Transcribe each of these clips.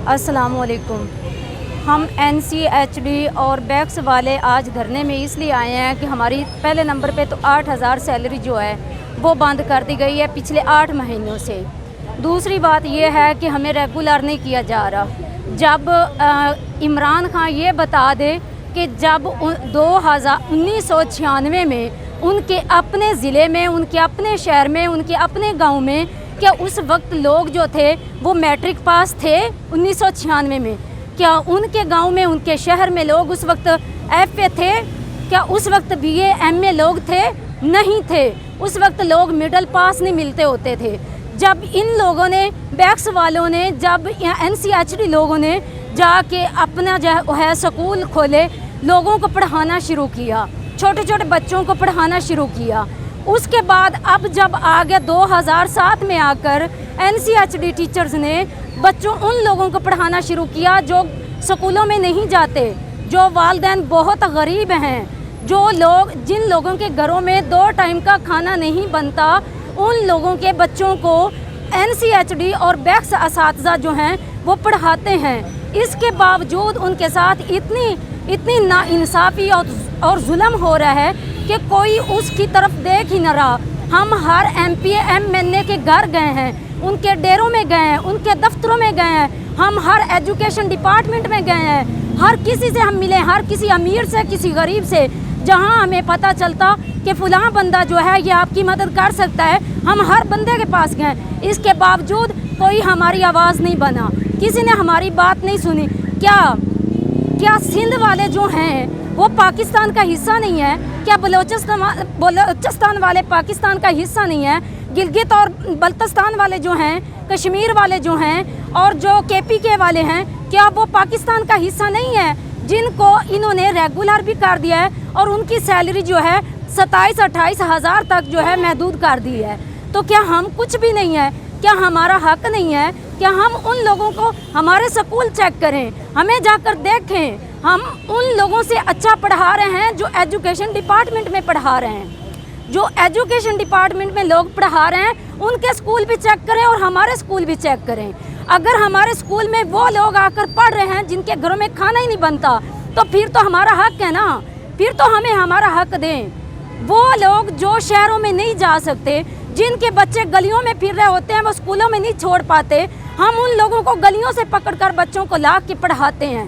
अस्सलाम वालेकुम। हम NCHD और बैक्स वाले आज धरने में इसलिए आए हैं कि हमारी पहले नंबर पे तो 8,000 सैलरी जो है वो बंद कर दी गई है पिछले 8 महीनों से। दूसरी बात ये है कि हमें रेगुलर नहीं किया जा रहा। जब इमरान खान ये बता दे कि जब 1996 में उनके अपने ज़िले में, उनके अपने शहर में, उनके अपने गांव में, क्या उस वक्त लोग जो थे वो मैट्रिक पास थे 1996 में? क्या उनके गांव में, उनके शहर में लोग उस वक्त FA थे? क्या उस वक्त BA MA लोग थे? नहीं थे। उस वक्त लोग मिडिल पास नहीं मिलते होते थे। जब इन लोगों ने, बैक्स वालों ने, जब NCHD लोगों ने जाके अपना जो है स्कूल खोले, लोगों को पढ़ाना शुरू किया, छोटे छोटे बच्चों को पढ़ाना शुरू किया। उसके बाद अब जब आ गया 2007 में आकर NCHD टीचर्स ने बच्चों उन लोगों को पढ़ाना शुरू किया जो स्कूलों में नहीं जाते, जो वालिदैन बहुत गरीब हैं, जो लोग, जिन लोगों के घरों में 2 टाइम का खाना नहीं बनता, उन लोगों के बच्चों को NCHD और बैक्स असातिज़ा जो हैं वो पढ़ाते हैं। इसके बावजूद उनके साथ इतनी नाइंसाफ़ी और जुल्म हो रहा है कि कोई उसकी तरफ देख ही न रहा। हम हर MP MNA के घर गए हैं, उनके डेरों में गए हैं, उनके दफ्तरों में गए हैं, हम हर एजुकेशन डिपार्टमेंट में गए हैं, हर किसी से हम मिले, हर किसी अमीर से, किसी गरीब से, जहां हमें पता चलता कि फ़लाँ बंदा जो है ये आपकी मदद कर सकता है, हम हर बंदे के पास गए। इसके बावजूद कोई हमारी आवाज़ नहीं बना, किसी ने हमारी बात नहीं सुनी। क्या सिंध वाले जो हैं वो पाकिस्तान का हिस्सा नहीं है? क्या बलोचिस्तान वाले पाकिस्तान का हिस्सा नहीं है? गिलगित और बल्तिस्तान वाले जो हैं, कश्मीर वाले जो हैं, और जो KPK वाले हैं, क्या वो पाकिस्तान का हिस्सा नहीं है? जिनको इन्होंने रेगुलर भी कर दिया है और उनकी सैलरी जो है 27-28 हज़ार तक जो है महदूद कर दी है। तो क्या हम कुछ भी नहीं है? क्या हमारा हक नहीं है? क्या हम उन लोगों को, हमारे स्कूल चेक करें, हमें जाकर देखें, हम उन लोगों से अच्छा पढ़ा रहे हैं जो एजुकेशन डिपार्टमेंट में पढ़ा रहे हैं। जो एजुकेशन डिपार्टमेंट में लोग पढ़ा रहे हैं उनके स्कूल भी चेक करें और हमारे स्कूल भी चेक करें। अगर हमारे स्कूल में वो लोग आकर पढ़ रहे हैं जिनके घरों में खाना ही नहीं बनता, तो फिर तो हमारा हक है ना, फिर तो हमें हमारा हक दें। वो लोग जो शहरों में नहीं जा सकते, जिनके बच्चे गलियों में फिर रहे होते हैं, वो स्कूलों में नहीं छोड़ पाते, हम उन लोगों को गलियों से पकड़कर बच्चों को ला के पढ़ाते हैं।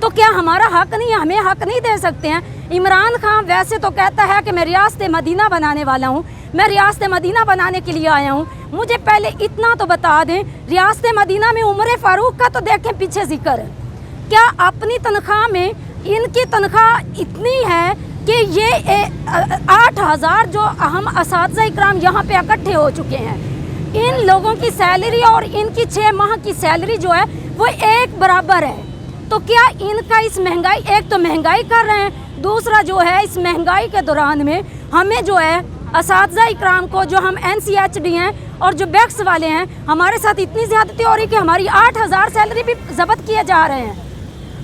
तो क्या हमारा हक नहीं है? हमें हक नहीं दे सकते हैं? इमरान खान वैसे तो कहता है कि मैं रियासत मदीना बनाने वाला हूँ, मैं रियासत मदीना बनाने के लिए आया हूँ। मुझे पहले इतना तो बता दें, रियासत मदीना में उमर फारूक का तो देखें पीछे जिक्र। क्या अपनी तनख्वाह में इनकी तनख्वाह इतनी है कि ये 8,000 जो अहम असातिज़ा इकराम यहाँ पे इकट्ठे हो चुके हैं, इन लोगों की सैलरी और इनकी 6 माह की सैलरी जो है वो एक बराबर है। तो क्या इनका इस महंगाई, एक तो महंगाई कर रहे हैं, दूसरा जो है इस महंगाई के दौरान में हमें जो है असातिज़ा इकराम को, जो हम NCHD हैं और जो बैक्स वाले हैं, हमारे साथ इतनी ज़्यादती हो रही कि हमारी 8,000 सैलरी भी ज़ब्त किए जा रहे हैं,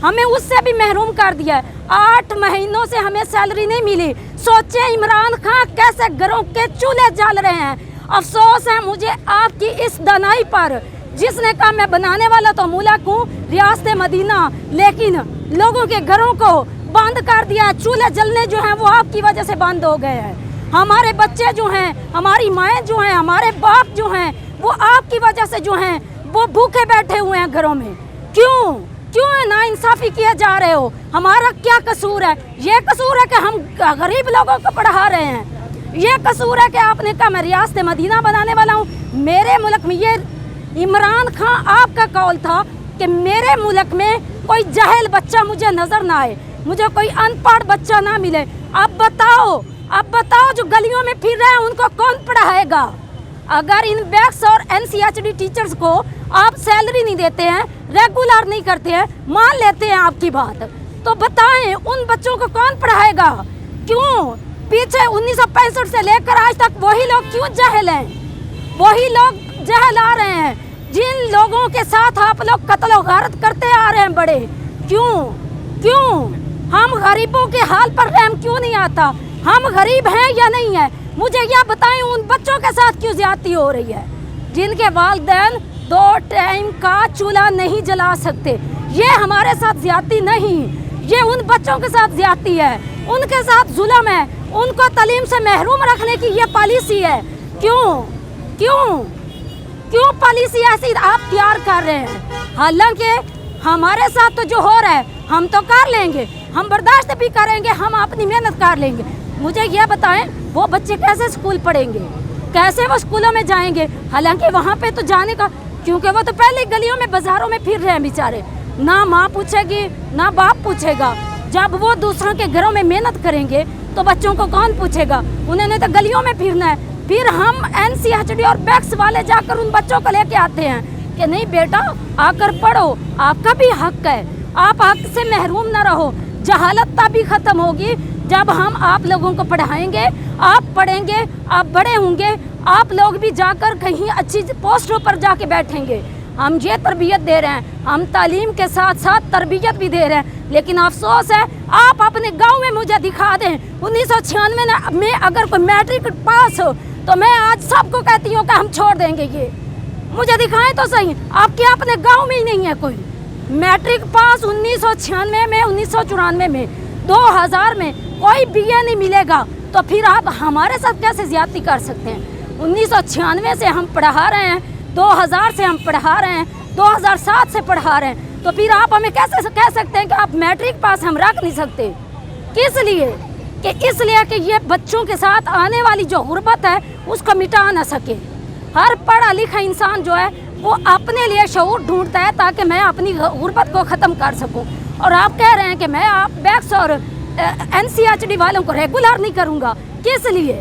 हमें उससे भी महरूम कर दिया है। 8 महीनों से हमें सैलरी नहीं मिली। सोचें इमरान खान कैसे घरों के चूल्हे जल रहे हैं। अफसोस है मुझे आपकी इस दानाई पर, जिसने कहा मैं बनाने वाला तो मुल्क हूँ रियासत मदीना, लेकिन लोगों के घरों को बंद कर दिया। चूल्हे जलने जो हैं वो आपकी वजह से बंद हो गए हैं। हमारे बच्चे जो हैं, हमारी माएँ जो हैं, हमारे बाप जो हैं, वो आपकी वजह से जो हैं वो भूखे बैठे हुए हैं घरों में। क्यों नाइंसाफ़ी किए जा रहे हो? हमारा क्या कसूर है? ये कसूर है कि हम गरीब लोगों को पढ़ा रहे हैं? ये कसूर है कि आपने कहा मैं रियासत मदीना बनाने वाला हूँ मेरे मुल्क में? ये इमरान खान आपका कौल था कि मेरे मुल्क में कोई जाहिल बच्चा मुझे नज़र ना आए, मुझे कोई अनपढ़ बच्चा ना मिले। अब बताओ जो गलियों में फिर रहे हैं उनको कौन पढ़ाएगा? अगर इन बैक्स और NCHD टीचर्स को आप सैलरी नहीं देते हैं, रेगुलर नहीं करते हैं, मान लेते हैं आपकी बात, तो बताएं उन बच्चों को कौन पढ़ाएगा? क्यों पीछे 1965 से लेकर आज तक वही लोग क्यों जाहिल हैं? वही लोग जहल आ रहे हैं जिन लोगों के साथ आप लोग कत्ल और गारत करते आ रहे हैं बड़े। क्यों हम गरीबों के हाल पर रहम क्यों नहीं आता? हम गरीब हैं या नहीं है? मुझे यह बताएं उन बच्चों के साथ क्यों ज्यादती हो रही है जिनके वालिदैन 2 टाइम का चूल्हा नहीं जला सकते। ये हमारे साथ ज्यादती नहीं, ये उन बच्चों के साथ ज्यादती है, उनके साथ जुल्म है, उनको तालीम से महरूम रखने की ये पॉलिसी है। क्यों क्यों क्यों पॉलिसी ऐसी आप तैयार कर रहे हैं? हालांकि हमारे साथ तो जो हो रहा है हम तो कर लेंगे, हम बर्दाश्त भी करेंगे, हम अपनी मेहनत कर लेंगे। मुझे ये बताएं वो बच्चे कैसे स्कूल पढ़ेंगे, कैसे वो स्कूलों में जाएंगे? हालांकि वहाँ पे तो जाने का, क्योंकि वो तो पहले गलियों में बाजारों में फिर रहे हैं बेचारे, ना माँ पूछेगी ना बाप पूछेगा। जब वो दूसरों के घरों में मेहनत करेंगे तो बच्चों को कौन पूछेगा? उन्होंने तो गलियों में फिरना है। फिर हम NCHD और बैक्स वाले जाकर उन बच्चों को लेके आते हैं कि नहीं बेटा आकर पढ़ो, आपका भी हक है, आप हक से महरूम ना रहो। जहालत तभी खत्म होगी जब हम आप लोगों को पढ़ाएंगे, आप पढ़ेंगे, आप बड़े होंगे, आप लोग भी जाकर कहीं अच्छी पोस्टों पर जाके बैठेंगे। हम ये तरबियत दे रहे हैं, हम तालीम के साथ साथ तरबियत भी दे रहे हैं। लेकिन अफसोस है आप अपने गांव में मुझे दिखा दें 1996 में अगर कोई मैट्रिक पास हो तो मैं आज सबको कहती हूँ कि हम छोड़ देंगे। ये मुझे दिखाएं तो सही, आपके अपने गांव में ही नहीं है कोई मैट्रिक पास। 1996 में, 1994 में, 2000 में कोई BA नहीं मिलेगा, तो फिर आप हमारे साथ कैसे ज्यादती कर सकते हैं? 1996 से हम पढ़ा रहे हैं, 2000 से हम पढ़ा रहे हैं, 2007 से पढ़ा रहे हैं, तो फिर आप हमें कैसे कह सकते हैं कि आप मैट्रिक पास हम रख नहीं सकते? किस लिए? कि इसलिए कि ये बच्चों के साथ आने वाली जो गुर्बत है उसको मिटा ना सके। हर पढ़ा लिखा इंसान जो है वो अपने लिए शऊर ढूंढता है ताकि मैं अपनी गुर्बत को ख़त्म कर सकूं। और आप कह रहे हैं कि मैं आप बैक्स और NCHD वालों को रेगुलर नहीं करूंगा। किस लिए?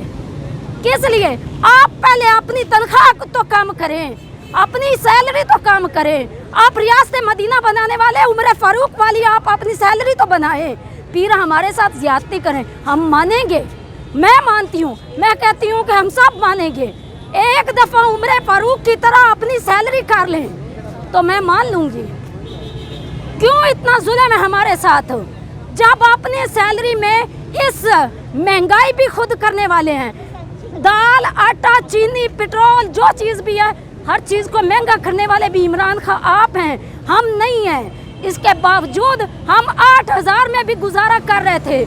किस लिए? आप पहले अपनी तनख्वाह तो कम करें, अपनी सैलरी तो कम करें। आप रियासत मदीना बनाने वाले उमर फारूक वाली आप अपनी सैलरी तो बनाएं, फिर हमारे साथ ज्यादती करें। हम मानेंगे, मैं मानती हूँ, मैं कहती हूँ कि हम सब मानेंगे। एक दफ़ा उमर फारूक की तरह अपनी सैलरी कर लें तो मैं मान लूँगी। क्यों इतना जुल्म है हमारे साथ? जब अपने सैलरी में इस महंगाई भी खुद करने वाले हैं, दाल, आटा, चीनी, पेट्रोल, जो चीज़ भी है हर चीज़ को महंगा करने वाले भी इमरान खान आप हैं, हम नहीं हैं। इसके बावजूद हम 8000 में भी गुजारा कर रहे थे,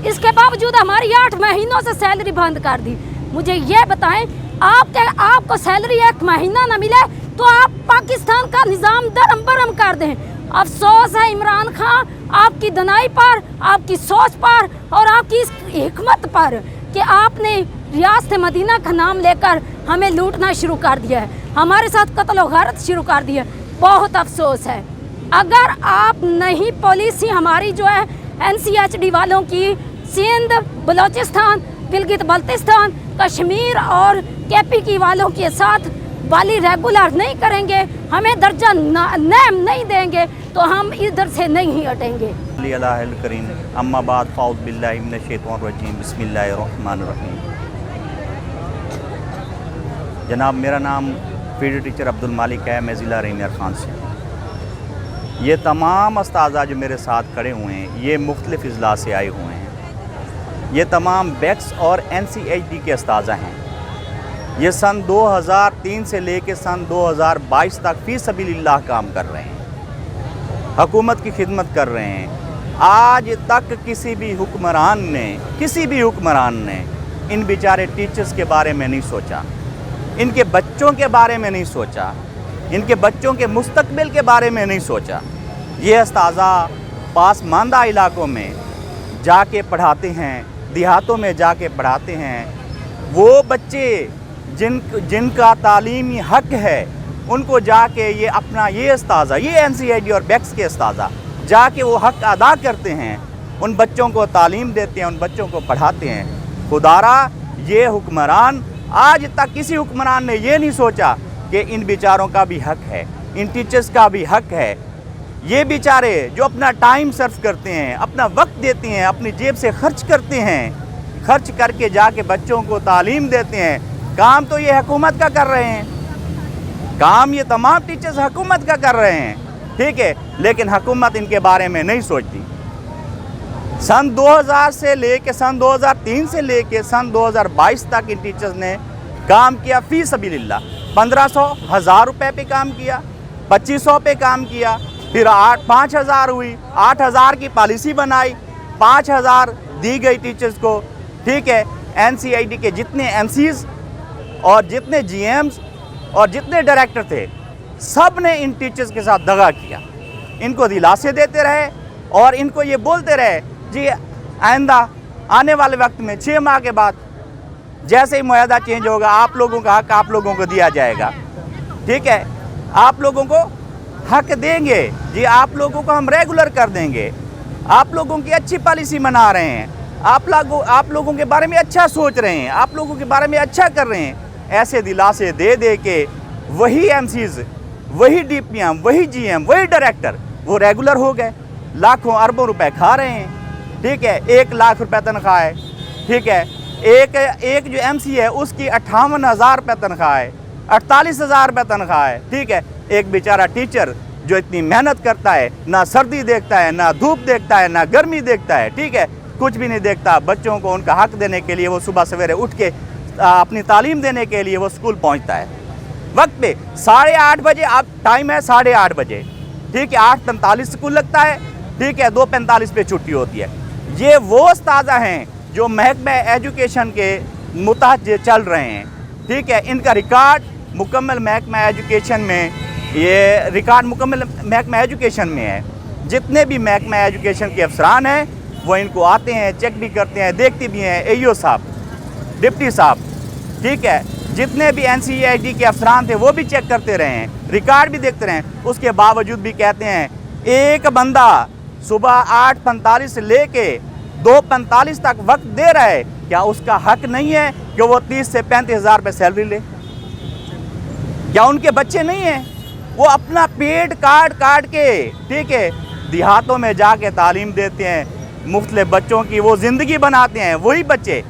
इसके बावजूद हमारी 8 महीनों से सैलरी बंद कर दी। मुझे ये बताएं आपको सैलरी 1 महीना न मिले तो आप पाकिस्तान का निज़ाम दरम बरम कर दें। अफसोस है इमरान खान आपकी दनाई पर, आपकी सोच पर और आपकी इस हिकमत पर कि आपने रियासत मदीना का नाम लेकर हमें लूटना शुरू कर दिया है, हमारे साथ कत्ल व गारत शुरू कर दिया। बहुत अफसोस है। अगर आप नहीं पॉलिसी हमारी जो है NCHD वालों की सिंध, बलूचिस्तान, गिलगित बल्तिस्तान, कश्मीर और KPK वालों के साथ वाली रेगुलर नहीं करेंगे, हमें दर्जा नैम नहीं देंगे तो हम इधर से नहीं हटेंगे। करीम अम्मा बाद फ़ाउज़ बिल्लाहि मिनश शैतानिर रजीम बिस्मिल्लाहिर रहमानिर रहीम। जनाब मेरा नाम PD टीचर अब्दुल मालिक है, मैं ज़िला रहीमिया खान से। ये तमाम उस्ताद जो मेरे साथ खड़े हुए हैं ये मुख्तलिफ़ अज़ला से आए हुए हैं। ये तमाम बैक्स और NCHD के उस्ताद हैं। ये सन 2003 से लेकर सन 2022 तक फ़ी सबीलिल्लाह काम कर रहे हैं, हुकूमत की खिदमत कर रहे हैं। आज तक किसी भी हुक्मरान ने इन बेचारे टीचर्स के बारे में नहीं सोचा, इनके बच्चों के बारे में नहीं सोचा, इनके बच्चों के मुस्तकबिल के बारे में नहीं सोचा। ये उस्ताज़ा पासमानदा इलाकों में जाके पढ़ाते हैं, देहातों में जाके पढ़ाते हैं। वो बच्चे जिनका तालीमी हक है उनको जाके ये अपना ये उस्ताज़ा, ये NCHD और बैक्स के उस्ताज़ा जाके वो हक अदा करते हैं, उन बच्चों को तालीम देते हैं, उन बच्चों को पढ़ाते हैं। खुदारा ये हुक्मरान, आज तक किसी हुक्मरान ने ये नहीं सोचा कि इन बेचारों का भी हक है, इन टीचर्स का भी हक है। ये बेचारे जो अपना टाइम सर्व करते हैं, अपना वक्त देते हैं, अपनी जेब से खर्च करते हैं, खर्च करके जाके बच्चों को तालीम देते हैं। काम तो ये हुकूमत का कर रहे हैं, काम ये तमाम टीचर्स हुकूमत का कर रहे हैं, ठीक है, लेकिन हुकूमत इनके बारे में नहीं सोचती। सन 2000 से लेके सन 2003 से लेके सन 2022 तक इन टीचर्स ने काम किया फ़ी सबीलिल्लाह। 1500 1000 रुपए पे काम किया, 2500 पे काम किया, फिर 5000 हुई, 8000 की पॉलिसी बनाई, 5000 दी गई टीचर्स को। ठीक है, NCID के जितने MCs और जितने GMs और जितने डायरेक्टर थे, सब ने इन टीचर्स के साथ दगा किया। इनको दिलासे देते रहे और इनको ये बोलते रहे जी आइंदा आने वाले वक्त में 6 माह के बाद जैसे ही मुआहदा चेंज होगा, आप लोगों का हक आप लोगों को दिया जाएगा। ठीक है, आप लोगों को हक देंगे जी, आप लोगों को हम रेगुलर कर देंगे, आप लोगों की अच्छी पॉलिसी बना रहे हैं, आप लोगों के बारे में अच्छा सोच रहे हैं, आप लोगों के बारे में अच्छा कर रहे हैं। ऐसे दिलासे दे दे के वही MCs, वही DPM, वही GM, वही डायरेक्टर वो रेगुलर हो गए, लाखों अरबों रुपए खा रहे हैं। ठीक है, 1 लाख रुपए तनख्वाह है। ठीक है, एक जो MC है उसकी 58,000 रुपये तनख्वाह है, 48,000 रुपये तनख्वाह है। ठीक है, एक बेचारा टीचर जो इतनी मेहनत करता है, ना सर्दी देखता है, ना धूप देखता है, ना गर्मी देखता है, ठीक है, कुछ भी नहीं देखता, बच्चों को उनका हक देने के लिए वो सुबह सवेरे उठ के अपनी तालीम देने के लिए वो स्कूल पहुंचता है वक्त पे। 8:30 बजे आप टाइम है, 8:30 बजे। ठीक है, 8:45 स्कूल लगता है। ठीक है, 2:45 पे छुट्टी होती है। ये वो उस्तादा हैं जो महकमा एजुकेशन के मुताहत चल रहे हैं। ठीक है, इनका रिकॉर्ड मुकम्मल महकमा एजुकेशन में, ये रिकॉर्ड मुकम्मल महकमा एजुकेशन में है। जितने भी महकमा एजुकेशन के अफसरान हैं वो इनको आते हैं, चेक भी करते हैं, देखते भी हैं। AEO साहब, डिप्टी साहब, ठीक है, जितने भी NCID के अफसरान थे वो भी चेक करते रहे हैं, रिकॉर्ड भी देखते रहे हैं। उसके बावजूद भी कहते हैं एक बंदा सुबह 8:45 से लेके 2:45 तक वक्त दे रहा है, क्या उसका हक नहीं है कि वो 30 से 35,000 रुपये सैलरी ले? क्या उनके बच्चे नहीं हैं? वो अपना पेट काट के, ठीक है, देहातों में जाके तालीम देते हैं, मुख्तलिफ बच्चों की वो ज़िंदगी बनाते हैं। वही बच्चे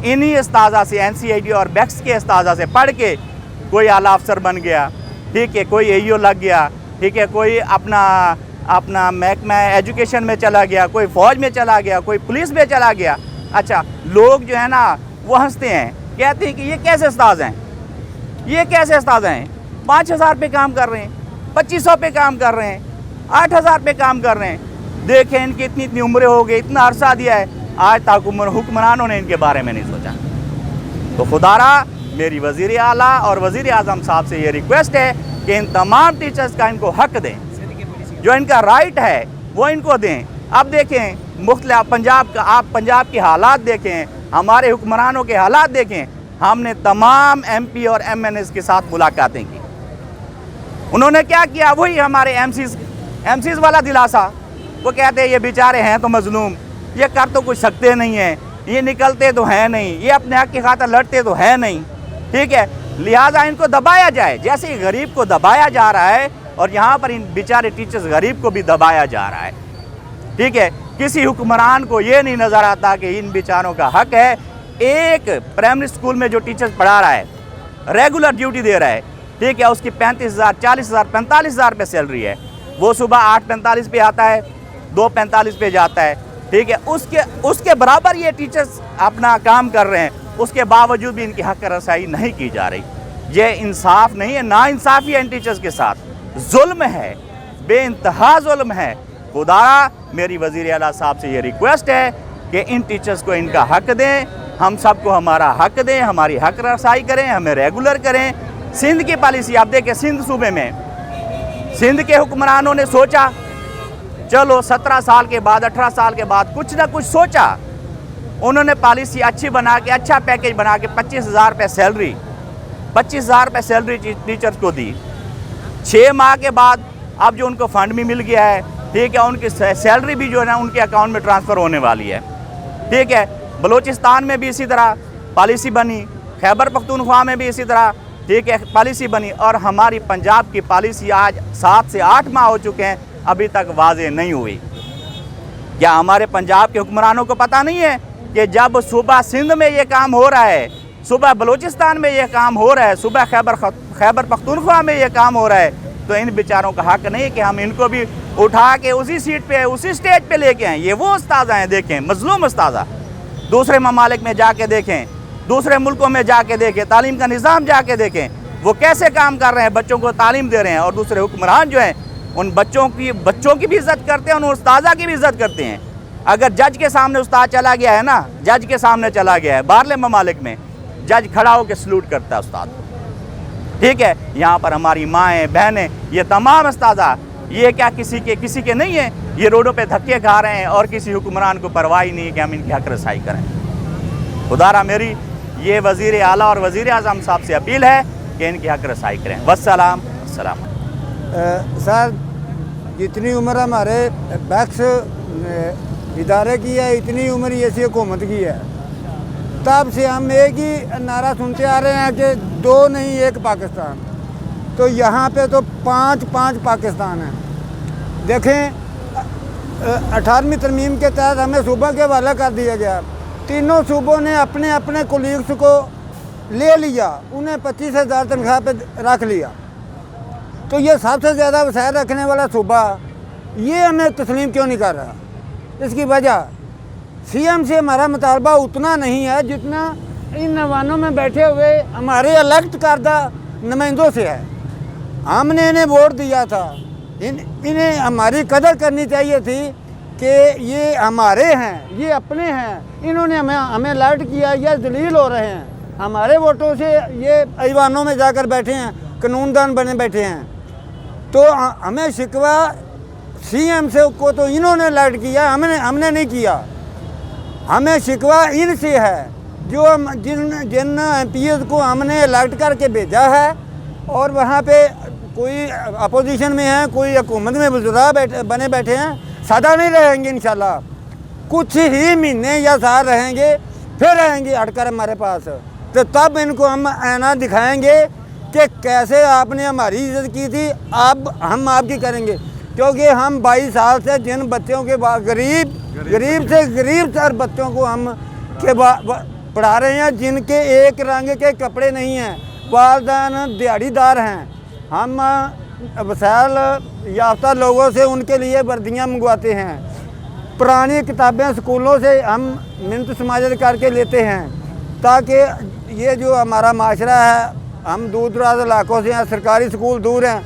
इन्हीं उस्तादा से, NCID और BECS के उस्तादा से पढ़ के कोई आला अफसर बन गया, ठीक है, कोई AEO लग गया, ठीक है, कोई अपना महकमा एजुकेशन में चला गया, कोई फ़ौज में चला गया, कोई पुलिस में चला गया। अच्छा, लोग जो है ना वो हंसते हैं, कहते हैं कि ये कैसे उस्ताद हैं, ये कैसे उस्ताद हैं, 5,000 पे काम कर रहे हैं, 2,500 पे काम कर रहे हैं, 8,000 पे काम कर रहे हैं। देखें इनकी इतनी उम्रें हो गई, इतना अरसा दिया है, आज तक हुक्मरानों ने इनके बारे में नहीं सोचा। तो खुदारा मेरी वज़ीर आला और वज़ीर आज़म साहब से ये रिक्वेस्ट है कि इन तमाम टीचर्स का इनको हक दें, जो इनका राइट है वो इनको दें। अब देखें मुख्तलिफ आप पंजाब के हालात देखें, हमारे हुक्मरानों के हालात देखें। हमने तमाम MP और MNS के साथ मुलाकातें की, उन्होंने क्या किया, वही हमारे MCs वाला दिलासा। वो कहते हैं ये बेचारे हैं तो मजलूम, ये कर तो कुछ सकते नहीं हैं, ये निकलते तो हैं नहीं, ये अपने हक की खातिर लड़ते तो हैं नहीं। ठीक है, लिहाजा इनको दबाया जाए, जैसे ही गरीब को दबाया जा रहा है और यहाँ पर इन बेचारे टीचर्स गरीब को भी दबाया जा रहा है। ठीक है, किसी हुक्मरान को ये नहीं नज़र आता कि इन बेचारों का हक है। एक प्राइमरी स्कूल में जो टीचर्स पढ़ा रहा है, रेगुलर ड्यूटी दे रहा है, ठीक है, उसकी 35,000, 40,000, 45,000 रुपये सैलरी है। वो सुबह 8:45 पे आता है, 2:45 पे जाता है। ठीक है, उसके बराबर ये टीचर्स अपना काम कर रहे हैं, उसके बावजूद भी इनकी हक रसाई नहीं की जा रही। ये इंसाफ नहीं है, नाइंसाफ़ी है इन टीचर्स के साथ, जुल्म है, बेइंतहा जुल्म है। खुदा मेरी वज़ीर आला साहब से ये रिक्वेस्ट है कि इन टीचर्स को इनका हक दें, हम सबको हमारा हक दें, हमारी हक रसाई करें, हमें रेगुलर करें। सिंध की पॉलिसी आप देखें, सिंध सूबे में सिंध के हुक्मरानों ने सोचा, चलो 17 साल के बाद, 18 साल के बाद कुछ ना कुछ सोचा, उन्होंने पॉलिसी अच्छी बना के, अच्छा पैकेज बना के 25,000 रुपये सैलरी, 25,000 रुपये सैलरी टीचर्स को दी। 6 माह के बाद अब जो उनको फंड भी मिल गया है, ठीक है, उनकी सैलरी भी जो है ना उनके अकाउंट में ट्रांसफ़र होने वाली है। ठीक है, बलूचिस्तान में भी इसी तरह पॉलिसी बनी, खैबर पख्तूनख्वा में भी इसी तरह, ठीक है, पॉलिसी बनी। और हमारी पंजाब की पॉलिसी आज 7 से 8 माह हो चुके हैं, अभी तक वाज़े नहीं हुई। क्या हमारे पंजाब के हुक्मरानों को पता नहीं है कि जब सुबह सिंध में ये काम हो रहा है, सुबह बलूचिस्तान में ये काम हो रहा है, सुबह खैबर पख्तूनख्वा में ये काम हो रहा है, तो इन बेचारों का हक नहीं कि हम इनको भी उठा के उसी सीट पे, उसी स्टेज पे लेके आएँ। ये वो उस्ताद हैं, देखें, मजलूम उस्ताद। दूसरे ममालिक में जाके देखें, दूसरे मुल्कों में जाके देखें, तालीम का निज़ाम जाके देखें, وہ کیسے کام کر رہے ہیں, بچوں کو تعلیم دے رہے ہیں, اور دوسرے حکمران جو ہیں ان بچوں کی بھی عزت کرتے ہیں, ان استاذہ کی بھی عزت کرتے ہیں. اگر جج کے سامنے استاد چلا گیا ہے نا, جج کے سامنے چلا گیا ہے, باہرلے ممالک میں جج کھڑا ہو کے سلوٹ کرتا ہے استاد کو, ٹھیک ہے. یہاں پر ہماری مائیں بہنیں یہ تمام استاذہ یہ کیا کسی کے نہیں ہیں, یہ روڈوں پہ دھکے کھا رہے ہیں اور کسی حکمران کو پرواہ نہیں ہے کہ ہم ان کی حق رسائی کریں. خدارا میری یہ وزیر اعلیٰ اور وزیر اعظم صاحب سے اپیل ہے کہ ان کی حق رسائی کریں. والسلام. السلام. سر جتنی عمر ہمارے بیکس ادارے کی ہے اتنی عمر ایسی حکومت کی ہے. تب سے ہم ایک ہی نعرہ سنتے آ رہے ہیں کہ دو نہیں ایک پاکستان. تو یہاں پہ تو پانچ پاکستان ہیں. دیکھیں 18ویں ترمیم کے تحت ہمیں صوبہ کے حوالہ کر دیا گیا. تینوں صوبوں نے اپنے اپنے کولیگس کو لے لیا, انہیں 25,000 تنخواہ پہ رکھ لیا. تو یہ سب سے زیادہ وسائل رکھنے والا صوبہ یہ ہمیں تسلیم کیوں نہیں کر رہا؟ اس کی وجہ سی ایم سے ہمارا مطالبہ اتنا نہیں ہے جتنا ان نوانوں میں بیٹھے ہوئے ہمارے الیکٹ کردہ نمائندوں سے ہے. ہم نے انہیں ووٹ دیا تھا, انہیں ہماری قدر کرنی چاہیے تھی کہ یہ ہمارے ہیں, یہ اپنے ہیں. انہوں نے ہمیں الیکٹ کیا, یہ ذلیل ہو رہے ہیں. ہمارے ووٹوں سے یہ ایوانوں میں جا کر بیٹھے ہیں, قانون دان بنے بیٹھے ہیں. تو ہمیں شکوہ سی ایم سے کو تو انہوں نے الیکٹ کیا, ہم نے نہیں کیا. ہمیں شکوہ ان سے ہے جو جن ایم پی ایز کو ہم نے الیکٹ کر کے بھیجا ہے اور وہاں پہ کوئی اپوزیشن میں ہیں, کوئی حکومت میں وزراء بنے بیٹھے ہیں. سادہ نہیں رہیں گے انشاءاللہ, کچھ ہی مہینے یا سال رہیں گے, پھر رہیں گے ہٹ کر ہمارے پاس. تو تب ان کو ہم آئینہ دکھائیں گے کہ کیسے آپ نے ہماری عزت کی تھی, اب ہم آپ کی کریں گے. کیونکہ ہم 22 سال سے جن بچوں کے غریب سے غریب تر بچوں کو ہم پڑھا رہے ہیں, جن کے ایک رنگ کے کپڑے نہیں ہیں, والدین دیہڑی دار ہیں. ہم وسائل یافتہ لوگوں سے ان کے لیے وردیاں منگواتے ہیں, پرانی کتابیں اسکولوں سے ہم منت سماجت کر کے لیتے ہیں تاکہ یہ جو ہمارا معاشرہ ہے, ہم دور دراز علاقوں سے ہیں, سرکاری اسکول دور ہیں.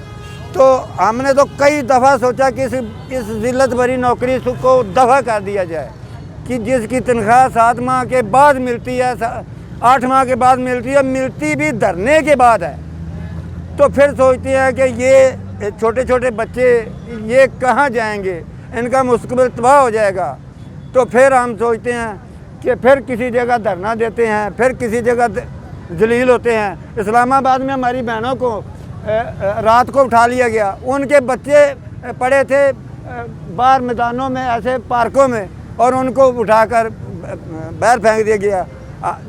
تو ہم نے تو کئی دفعہ سوچا کہ اس ذلت بھری نوکری کو دفع کر دیا جائے کہ جس کی تنخواہ 7 ماہ کے بعد ملتی ہے, 8 ماہ کے بعد ملتی ہے, ملتی بھی دھرنے کے بعد ہے. تو پھر سوچتے ہیں کہ یہ چھوٹے چھوٹے بچے یہ کہاں جائیں گے, ان کا مستقبل تباہ ہو جائے گا. تو پھر ہم سوچتے ہیں کہ پھر کسی جگہ دھرنا دیتے ہیں, پھر کسی جگہ ذلیل ہوتے ہیں. اسلام آباد میں ہماری بہنوں کو رات کو اٹھا لیا گیا, ان کے بچے پڑے تھے باہر میدانوں میں, ایسے پارکوں میں, اور ان کو اٹھا کر باہر پھینک دیا گیا.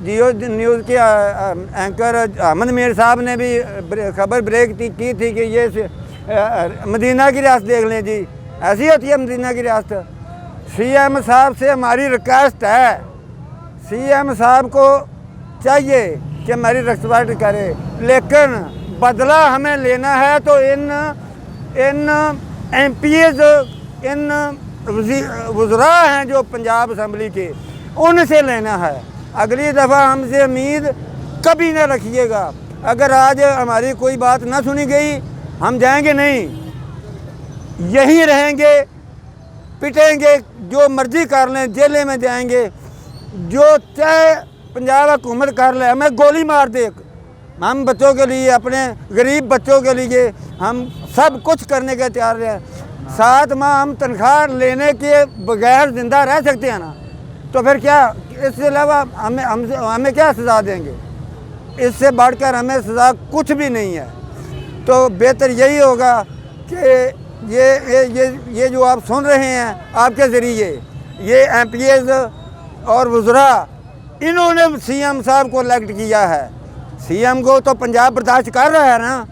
جیو نیوز کے اینکر احمد میر صاحب نے بھی خبر بریک کی تھی کہ یہ مدینہ کی ریاست دیکھ لیں جی, ایسی ہوتی ہے مدینہ کی ریاست. سی ایم صاحب سے ہماری ریکویسٹ ہے, سی ایم صاحب کو چاہیے کہ ہماری ریسپیکٹ کرے, لیکن بدلہ ہمیں لینا ہے تو ان ایم پی ایز, ان وزراء ہیں جو پنجاب اسمبلی کے, ان سے لینا ہے. اگلی دفعہ ہم سے امید کبھی نہ رکھیے گا. اگر آج ہماری کوئی بات نہ سنی گئی ہم جائیں گے نہیں, یہیں رہیں گے, پٹیں گے, جو مرضی کر لیں, جیلے میں جائیں گے, جو چاہے پنجاب حکومت کر لے, ہمیں گولی مار دے, ہم بچوں کے لیے, اپنے غریب بچوں کے لیے ہم سب کچھ کرنے کے تیار ہیں. 7 ماہ ہم تنخواہ لینے کے بغیر زندہ رہ سکتے ہیں نا, تو پھر کیا اس سے علاوہ ہمیں کیا سزا دیں گے؟ اس سے بڑھ کر ہمیں سزا کچھ بھی نہیں ہے. تو بہتر یہی ہوگا کہ یہ جو آپ سن رہے ہیں آپ کے ذریعے, یہ ایم پی ایز اور وزراء, انہوں نے سی ایم صاحب کو الیکٹ کیا ہے. سی ایم کو تو پنجاب برداشت کر رہا ہے نا,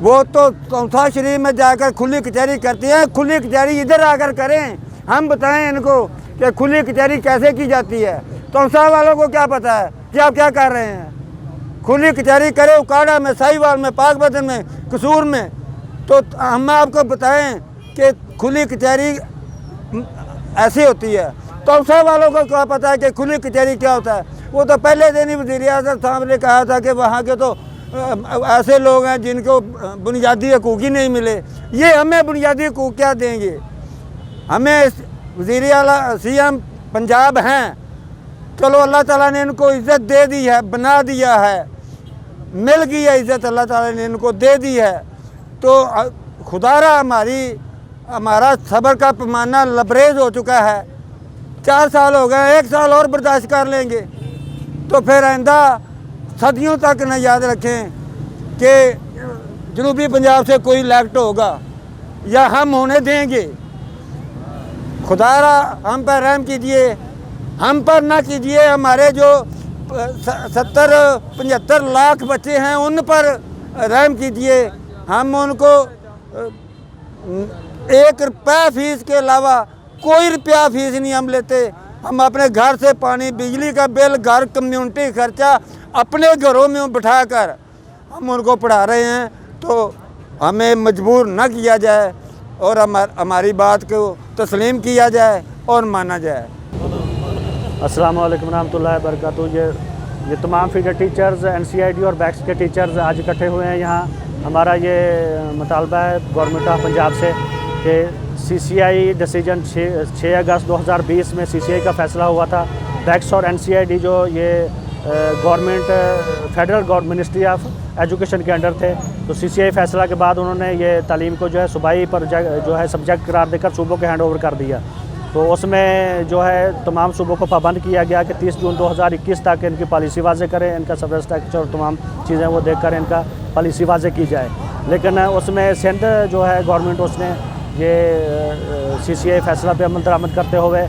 وہ تو تونسا شریف میں جا کر کھلی کچہری کرتے ہیں. کھلی کچہری ادھر آ کر کریں, ہم بتائیں ان کو کہ کھلی کچہری کیسے کی جاتی ہے. تونسا والوں کو کیا پتہ ہے کہ آپ کیا کر رہے ہیں. کھلی کچہری کرے اکاڑا میں, ساہیوال میں, پاک بدن میں, قصور میں. تو ہم آپ کو بتائیں کہ کھلی کچہری ایسی ہوتی ہے. تونسا والوں کو کیا پتہ ہے کہ کھلی کچہری کیا ہوتا ہے. وہ تو پہلے دن ہی وزیر اعظم صاحب نے کہا تھا کہ وہاں کے تو ऐसे लोग हैं जिनको बुनियादी हकूक़ ही नहीं मिले। ये हमें बुनियादी हकूक़ क्या देंगे? हमें वज़ीर आला CM पंजाब हैं, चलो अल्लाह ताला ने इनको इज़्ज़त दे दी है, बना दिया है, मिल गई है इज़्ज़त, अल्लाह ताला ने इनको दे दी है। तो खुदारा हमारा सब्र का पैमाना लबरेज हो चुका है। 4 साल हो गए, 1 साल और बर्दाश्त कर लेंगे तो फिर आइंदा सदियों तक न याद रखें कि जनूबी पंजाब से कोई इलेक्ट होगा या हम होने देंगे। खुदारा हम पर रहम कीजिए, हम पर ना कीजिए, हमारे जो 70-75 लाख बच्चे हैं उन पर रहम कीजिए। हम उनको 1 रुपया फीस के अलावा कोई रुपया फीस नहीं हम लेते। हम अपने घर से पानी, बिजली का बिल, घर कम्युनिटी खर्चा अपने घरों में बिठाकर हम उनको पढ़ा रहे हैं। तो हमें मजबूर न किया जाए और हमारी बात को तस्लीम किया जाए और माना जाए। अस्सलाम वालेकुम रहमतुल्लाहि व बरकातुहू। ये तमाम फीडर टीचर्स, NCID और बैक्स के टीचर्स आज इकट्ठे हुए हैं यहाँ। हमारा ये मुतालबा है गवर्नमेंट ऑफ पंजाब से कि CCI डिसीजन 6 अगस्त 2020 में CCI का फ़ैसला हुआ था। बैक्स और NCID जो ये government federal government ministry of education के अंडर थे, तो CCI फ़ैसला के बाद उन्होंने ये तालीम को जो है सूबाई पर जो है सब्जेक्ट करार देकर सूबों के हैंड ओवर कर दिया। तो उसमें जो है तमाम सूबों को पाबंद किया गया कि 30 जून 2021 तक इनकी पॉलिसी वाज़े करें, इनका सब स्ट्रक्चर और तमाम चीज़ें वो देख कर इनका पॉलिसी वाज़े की जाए। लेकिन उसमें सिंध जो है गवर्नमेंट उसने ये CCI फ़ैसला पे अमल दरामद करते हुए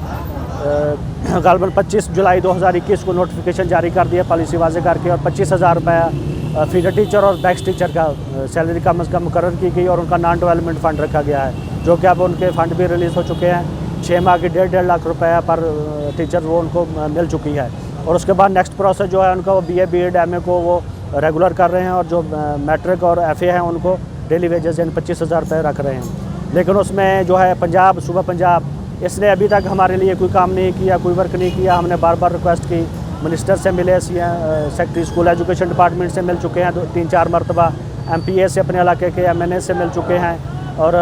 ग़ालिबन 25 जुलाई 2021 को नोटिफिकेशन जारी कर दिया पॉलिसी वाज़े करके, और 25,000 रुपया फीडर टीचर और बैक्स टीचर का सैलरी कम अज़ कम मुकर्रर की गई और उनका नॉन डेवलपमेंट फ़ंड रखा गया है, जो कि अब उनके फ़ंड भी रिलीज़ हो चुके हैं। 6 माह की 1.5 लाख रुपया पर टीचर वो उनको मिल चुकी है। और उसके बाद नेक्स्ट प्रोसेस जो है उनका वो BA B.Ed MA को वो रेगुलर कर रहे हैं, और जो मैट्रिक और FA हैं उनको डेली वेजेस यानी 25,000 रुपये रख रहे हैं। लेकिन उसमें जो है पंजाब, सूबा पंजाब, इसने अभी तक हमारे लिए कोई काम नहीं किया, कोई वर्क नहीं किया। हमने बार बार रिक्वेस्ट की, मिनिस्टर से मिले, सेक्रेटरी स्कूल एजुकेशन डिपार्टमेंट से मिल चुके हैं 3-4 मरतबा, MPA से अपने इलाके के MNA से मिल चुके हैं, और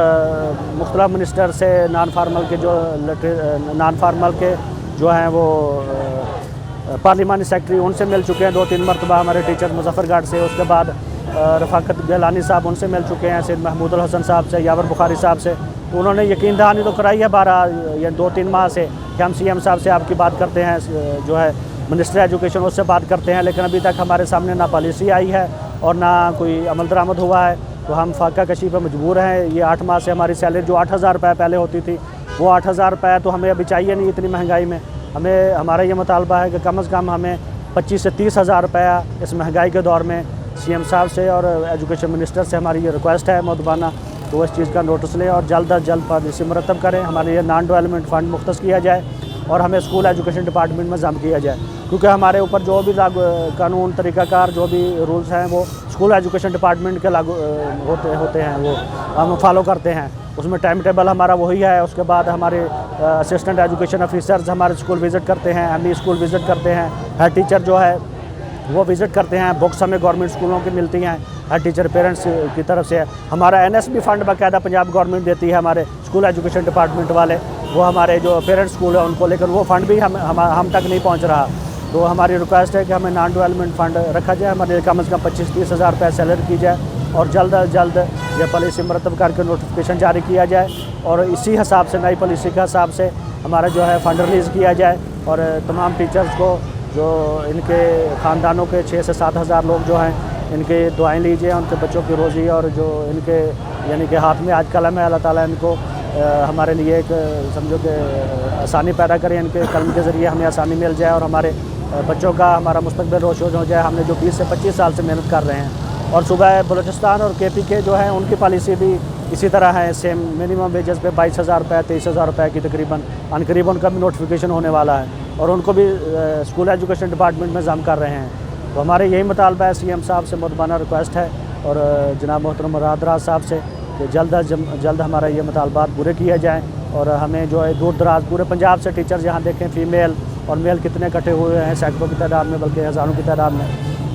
मुख्तलिफ मिनिस्टर से नॉन फार्मल के जो हैं वो पार्लिमानी सेक्रेटरी उनसे मिल चुके हैं 2-3 मरतबा हमारे टीचर मुजफ्फरगढ़ से। उसके बाद रफ़ाकत गैलानी साहब उनसे मिल चुके हैं, सैयद महमूद हसन साहब से, यावर बुखारी साहब से। तो उन्होंने यकीन दहानी तो कराई है 12 या 2-3 माह से कि हम CM साहब से आपकी बात करते हैं, जो है मिनिस्टर एजुकेशन उससे बात करते हैं, लेकिन अभी तक हमारे सामने ना पॉलिसी आई है और ना कोई अमल दरामद हुआ है। तो हम फाका कशी पर मजबूर हैं। ये 8 माह से हमारी सैलरी जो 8,000 रुपये पहले होती थी, वो 8,000 रुपये तो हमें अभी चाहिए नहीं इतनी महंगाई में। हमें हमारा ये मुतालबा है कि कम से कम हमें 25 से 30,000 रुपया इस महंगाई के दौर में CM साहब से और एजुकेशन मिनिस्टर से हमारी ये रिक्वेस्ट है मौदबाना, तो इस चीज़ का नोटिस लें और जल्द अज जल्द पॉलिसी मुरतब करें। हमारे लिए नॉन डेवलपमेंट फ़ंड मुख्तस किया जाए और हमें स्कूल एजुकेशन डिपार्टमेंट में जम किया जाए, क्योंकि हमारे ऊपर जो भी कानून तरीक़ाकार जो भी रूल्स हैं वो स्कूल एजुकेशन डिपार्टमेंट के लागू होते हैं, वो हम फॉलो करते हैं। उसमें टाइम टेबल हमारा वही है। उसके बाद हमारे असिस्टेंट एजुकेशन ऑफिसर्स हमारे स्कूल विज़िट करते हैं, ME स्कूल विज़िट करते हैं, हेड टीचर जो है वो विज़िट करते हैं। बुक्स हमें गवर्नमेंट स्कूलों की मिलती हैं, हेड टीचर पेरेंट्स की तरफ से। हमारा NSB फ़ंड बाकायदा पंजाब गवर्नमेंट देती है, हमारे स्कूल एजुकेशन डिपार्टमेंट वाले, वो हमारे जो पेरेंट्स स्कूल है उनको, लेकिन वो फ़ंड भी हम तक नहीं पहुँच रहा। तो हमारी रिक्वेस्ट है कि हमें नॉन डेवलपमेंट फ़ंड रखा जाए, हमारे कम से कम 25-30 हज़ार रुपये सैलरी की जाए और जल्द अज जल्द ये पॉलिसी मुरतब करके नोटिफिकेशन जारी किया जाए और इसी हिसाब से नई पॉलिसी के हिसाब से हमारा जो है फ़ंड रिलीज़ किया जाए। और तमाम टीचर्स को जो इनके ख़ानदानों के 6 से 7 हज़ार लोग जो हैं, इनके दुआएं लीजिए, उनके बच्चों की रोज़ी और जो इनके यानी कि हाथ में आज कलम है, अल्लाह ताला इनको हमारे लिए एक समझो कि आसानी पैदा करें, इनके कलम के ज़रिए हमें आसानी मिल जाए और हमारे बच्चों का हमारा मुस्तकबिल रोशन हो जाए। हमने जो 20 से 25 साल से मेहनत कर रहे हैं। और सूबा बलूचिस्तान और KPK जो है उनकी पॉलिसी भी इसी तरह है, सेम मिनिमम वेजेस पे 22,000 रुपये 23,000 रुपये की तकरीबन अनकरीब उनका भी नोटिफिकेशन होने वाला है और उनको भी स्कूल एजुकेशन डिपार्टमेंट में जम कर रहे हैं। तो हमारे यही मुतालबा है, CM साहब से मुतबाना रिक्वेस्ट है और जनाब मोहतरम मुराद राज साहब से कि जल्द हमारा ये मुतालबात पूरे किए जाएँ और हमें जो है दूर दराज पूरे पंजाब से टीचर्स यहाँ देखें, फ़ीमेल और मेल कितने इकट्ठे हुए हैं, सैकड़ों की तादाद में, बल्कि हज़ारों की तादाद में।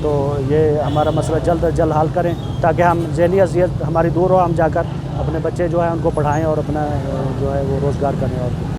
تو یہ ہمارا مسئلہ جلد از جلد حل کریں تاکہ ہم ذہنی اذیت ہماری دور ہو، ہم جا کر اپنے بچے جو ہیں ان کو پڑھائیں اور اپنا جو ہے وہ روزگار کریں اور